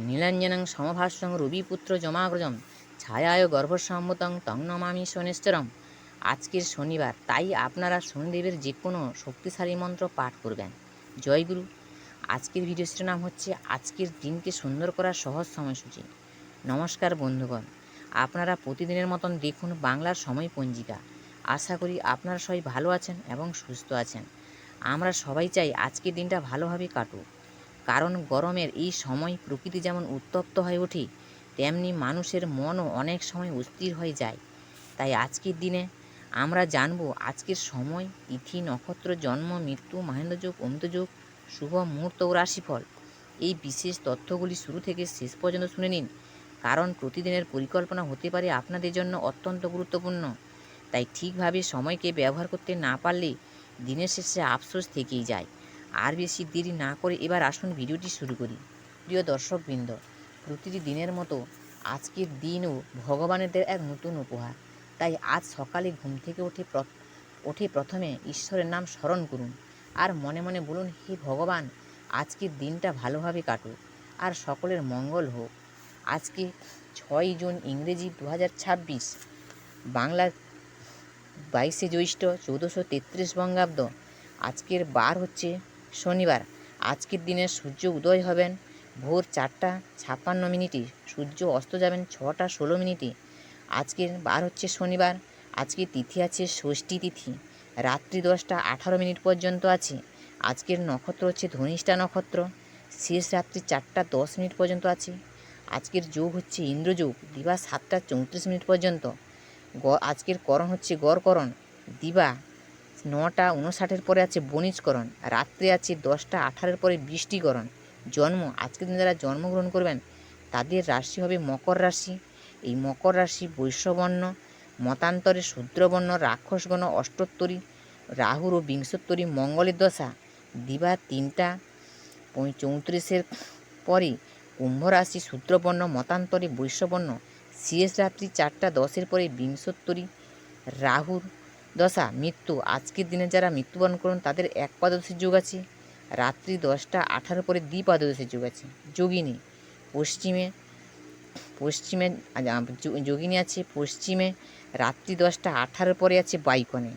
নীলাঞ্জনং সমভাস্বং রবিপুত্র যমাগ্রজম ছায়ায় গর্ভসম্মতং তং নমামি শনেশ্বরম। আজকের শনিবার, তাই আপনারা শনিদেবের যে কোনো শক্তিশালী মন্ত্র পাঠ করবেন। জয়গুরু। আজকের ভিডিও নাম হচ্ছে আজকের দিনকে সুন্দর করার সহজ সময়সূচি। নমস্কার বন্ধুগণ, আপনারা প্রতিদিনের মতন দেখুন বাংলার সময় পঞ্জিকা। আশা করি আপনারা সবাই ভালো আছেন এবং সুস্থ আছেন। আমরা সবাই চাই আজকের দিনটা ভালোভাবে কাটুক, কারণ গরমের এই সময় প্রকৃতি যেমন উত্তপ্ত হয়ে ওঠে, তেমনি মানুষের মনও অনেক সময় অস্থির হয়ে যায়। তাই আজকের দিনে আমরা জানব আজকের সময়, তিথি, নক্ষত্র, জন্ম, মৃত্যু, মাহেন্দ্রযোগ, অমৃতযোগ, শুভ মুহূর্ত ও রাশিফল। এই বিশেষ তথ্যগুলি শুরু থেকে শেষ পর্যন্ত শুনে নিন, কারণ প্রতিদিনের পরিকল্পনা হতে পারে আপনাদের জন্য অত্যন্ত গুরুত্বপূর্ণ। তাই ঠিকভাবে সময়কে ব্যবহার করতে না পারলে দিনের শেষে আফসোস থেকেই যায়। আর বেশি দেরি না করে এবার আসুন ভিডিওটি শুরু করি। প্রিয় দর্শকবৃন্দ, প্রতিটি দিনের মতো আজকের দিনও ভগবানের দেওয়া এক নতুন উপহার। তাই আজ সকালে ঘুম থেকে উঠে প্রথমে ঈশ্বরের নাম স্মরণ করুন আর মনে মনে বলুন, হে ভগবান, আজকের দিনটা ভালোভাবে কাটুক আর সকলের মঙ্গল হোক। আজকে 6 জুন, ইংরেজি 2026, বাংলার 22শে জ্যৈষ্ঠ 1433 বঙ্গাব্দ। আজকের বার হচ্ছে শনিবার। আজকের দিনে সূর্য উদয় হবেন ভোর 4:56, সূর্য অস্ত যাবেন 6:16। আজকের বার হচ্ছে শনিবার। আজকে তিথি আছে ষষ্ঠী তিথি, রাত্রি 10:18 পর্যন্ত আছে। আজকের নক্ষত্র হচ্ছে ধনিষ্ঠা নক্ষত্র, শেষ রাত্রি 4:10 পর্যন্ত আছে। আজকের যোগ হচ্ছে ইন্দ্রযোগ, দিবা 7:34 পর্যন্ত। আজকের করণ হচ্ছে গড়করণ, দিবা 9:59 পরে আছে বণিজকরণ, রাত্রে আছে 10:18 পরে বৃষ্টিকরণ। জন্ম, আজকের দিনে যারা জন্মগ্রহণ করবেন তাদের রাশি হবে মকর রাশি। এই মকর রাশি বৈশ্যবর্ণ, মতান্তরে শূদ্রবর্ণ, রাক্ষসগণ, অষ্টোত্তরী, রাহুর ও বিংশোত্তরী মঙ্গলের দশা দিবা 3:34 পরে কুম্ভ রাশি শূদ্রবর্ণ, মতান্তরে বৈশ্যবর্ণ, শেষ রাত্রি 4:10 পরে বিংশোত্তরী রাহুর দশা মৃত্যু। আজকের দিনে যারা মৃত্যুবরণ করুন তাদের একপাদশীর যোগ আছে, রাত্রি 10:18 পরে দ্বিপাদশীর যোগ আছে। যোগিনী, পশ্চিমে যোগিনী আছে পশ্চিমে, রাত্রি 10:18 পরে আছে বাইকনে।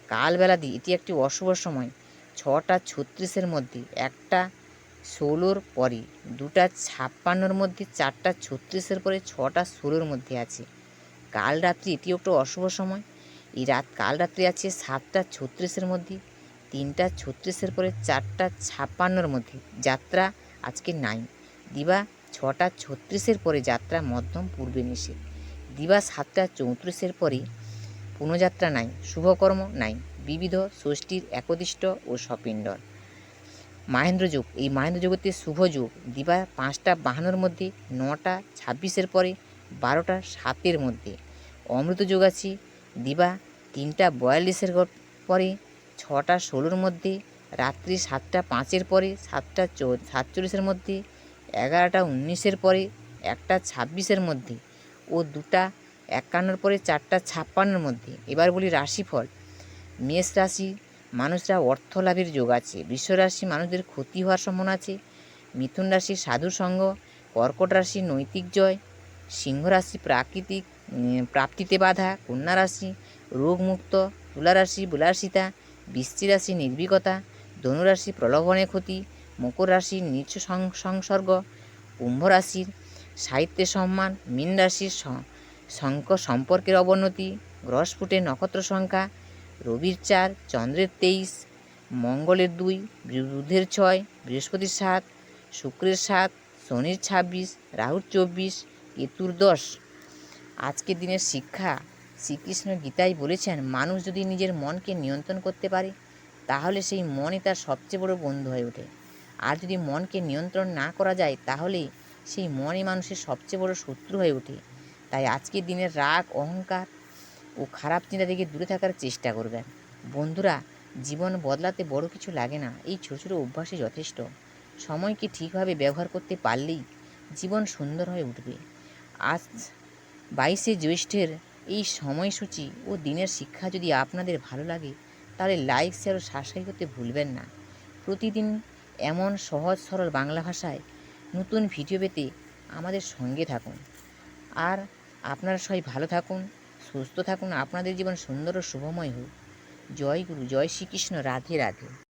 কালবেলাদি, এটি একটি অশুভ সময় 6:36 মধ্যে, 1:16 পরে, 2:56 মধ্যে, 4:36 পরে, 6:16 মধ্যে আছে। কাল রাত্রি, এটি একটু অশুভ সময়। এই কাল রাত্রি আছে 7:36 মধ্যে, 3:36 পরে, 4:56 মধ্যে। যাত্রা আজকে নাই। দিবা 6:36 পরে যাত্রা মধ্যম পূর্বে নিষেধ। দিবা 7:34 পরে পুনঃযাত্রা নাই। শুভকর্ম নাই। বিবিধ, ষষ্ঠীর, একদিষ্ট ও সপিণ্ডর। মাহেন্দ্রযোগ, এই মাহেন্দ্রযোগতে শুভযোগ দিবা 5:52 মধ্যে, 9:26 পরে, 12:07 মধ্যে। অমৃতযোগ আছে দিবা 3:42 পরে, 6:16 মধ্যে, রাত্রি 7:05 পরে, 7:47 মধ্যে, 11:19 পরে, 1:26 মধ্যে ও 2:51 পরে, 4:56 মধ্যে। এবার বলি রাশিফল। মেষ রাশি মানুষরা অর্থ লাভের যোগ আছে। বৃষ রাশি মানুষদের ক্ষতি হওয়ার সম্ভাবনা আছে। মিথুন রাশি সাধু সঙ্গ। কর্কট রাশি নৈতিক জয়। সিংহ রাশি প্রাপ্তিতে বাধা। কন্যা রাশি রোগমুক্ত। তুলা রাশি বিলাসিতা। বৃশ্চিক রাশি নির্ভীকতা। ধনুরাশি প্রলোভনে ক্ষতি। মকর রাশি নিচ সংসর্গ। কুম্ভ রাশির সাহিত্যে সম্মান। মীন রাশির সম্পর্কের অবনতি। গ্রহস্ফুটের নক্ষত্র সংখ্যা রবির 4, চন্দ্রের 23, মঙ্গলের 2, বুধের 6, বৃহস্পতির 7, শুক্রের 7, শনির 26, রাহুর 24, কেতুর 10। আজকের দিনের শিক্ষা। শ্রীকৃষ্ণ গীতায় বলেছেন, মানুষ যদি নিজের মনকে নিয়ন্ত্রণ করতে পারে তাহলে সেই মনই তার সবচেয়ে বড় বন্ধু হয়ে ওঠে। আর যদি মনকে নিয়ন্ত্রণ না করা যায় তাহলে সেই মনই মানুষের সবচেয়ে বড় শত্রু হয়ে ওঠে। তাই আজকের দিনের রাগ, অহংকার ও খারাপ চিন্তা থেকে দূরে থাকার চেষ্টা করবেন। বন্ধুরা, জীবন বদলাতে বড় কিছু লাগে না, এই ছোটো ছোটো অভ্যাসই যথেষ্ট। সময়কে ঠিকভাবে ব্যবহার করতে পারলেই জীবন সুন্দর হয়ে উঠবে। আজ 22শে জ্যৈষ্ঠের এই সময়সূচি ও দিনের শিক্ষা যদি আপনাদের ভালো লাগে তাহলে লাইক, শেয়ার ও সাবস্ক্রাইব করতে ভুলবেন না। প্রতিদিন এমন সহজ সরল বাংলা ভাষায় নতুন ভিডিও পেতে আমাদের সঙ্গে থাকুন। আর আপনারা সবাই ভালো থাকুন, সুস্থ থাকুন, আপনাদের জীবন সুন্দর ও শুভময় হোক। জয় গুরু, জয় শ্রীকৃষ্ণ, রাধে রাধে।